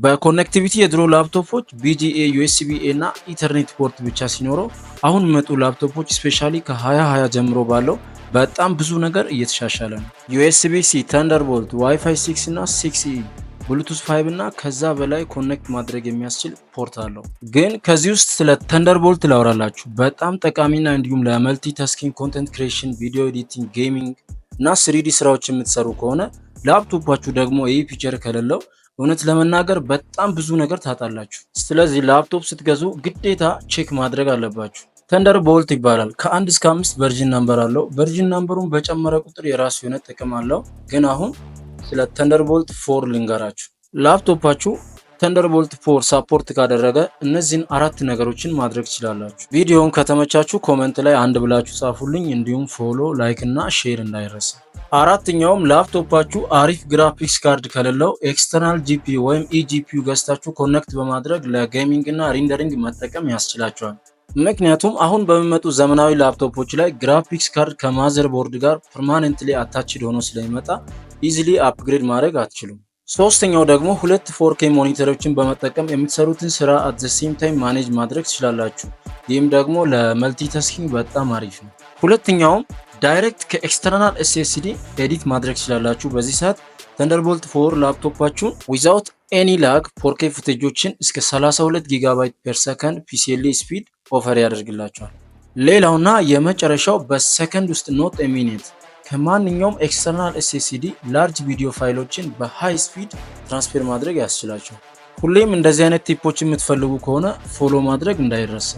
በኮኔክቲቪቲ የድሮ ላፕቶፖች BGA USB-A እና ኢተርኔት ፖርት ብቻ ሲኖረው አሁን መጡ ላፕቶፖች ስፔሻሊ ከ2020 ጀምሮ ባለው በጣም ብዙ ነገር እየተሻሻለ ነው። USB-C፣ ተንደርቦልት፣ ዋይፋይ 6 እና 6E፣ ብሉቱዝ 5 እና ከዛ በላይ ኮኔክት ማድረግ የሚያስችል ፖርት አለው። ግን ከዚህ ውስጥ ስለ ተንደርቦልት ላወራላችሁ። በጣም ጠቃሚና እንዲሁም ለመልቲ ታስኪንግ ኮንተንት ክሬሽን፣ ቪዲዮ ኤዲቲንግ፣ ጌሚንግ እና 3D ስራዎች የምትሰሩ ከሆነ ላፕቶፓችሁ ደግሞ ይህ ፊቸር ከሌለው እውነት ለመናገር በጣም ብዙ ነገር ታጣላችሁ። ስለዚህ ላፕቶፕ ስትገዙ ግዴታ ቼክ ማድረግ አለባችሁ። ተንደርቦልት ይባላል። ከ1 እስከ 5 ቨርዥን ነምበር አለው። ቨርዥን ነምበሩን በጨመረ ቁጥር የራሱ የሆነ ጥቅም አለው። ግን አሁን ስለ ተንደርቦልት 4 ልንገራችሁ። ላፕቶፓችሁ ተንደርቦልት 4 ሳፖርት ካደረገ እነዚህን 4 ነገሮችን ማድረግ ትችላላችሁ። ቪዲዮውን ከተመቻችሁ ኮሜንት ላይ አንድ ብላችሁ ጻፉልኝ። እንዲሁም ፎሎ፣ ላይክ እና ሼር እንዳይረሳ። አራተኛውም ላፕቶፓችሁ አሪፍ ግራፊክስ ካርድ ከሌለው ኤክስተርናል GPU ወይም eGPU ገዝታችሁ ኮኔክት በማድረግ ለጌሚንግ እና ሪንደሪንግ መጠቀም ያስችላችኋል። ምክንያቱም አሁን በሚመጡ ዘመናዊ ላፕቶፖች ላይ ግራፊክስ ካርድ ከማዘር ቦርድ ጋር ፐርማኔንትሊ አታችድ ሆኖ ስለሚመጣ ኢዚሊ አፕግሬድ ማድረግ አትችሉም። ሶስተኛው ደግሞ 2 4K ሞኒተሮችን በመጠቀም የምትሰሩትን ስራ አት ዘ ሴም ታይም ማኔጅ ማድረግ ትችላላችሁ። ይህም ደግሞ ለመልቲታስኪንግ በጣም አሪፍ ነው። ሁለተኛውም ዳይሬክት ከኤክስተርናል SSD ኤዲት ማድረግ ትችላላችሁ። በዚህ ሰዓት ተንደርቦልት 4 ላፕቶፓችሁን ዊዛውት ኤኒ ላግ 4K ፉቴጆችን እስከ 32 GB ፐር ሰከንድ PCLA ስፒድ ኦፈር ያደርግላችኋል። ሌላውና የመጨረሻው በሰከንድ ውስጥ ኖት ኤ ሚኒት ከማንኛውም ኤክስተርናል SSD ላርጅ ቪዲዮ ፋይሎችን በሃይ ስፒድ ትራንስፈር ማድረግ ያስችላችኋል። ሁሌም እንደዚህ አይነት ቲፖች የምትፈልጉ ከሆነ ፎሎ ማድረግ እንዳይረሳ።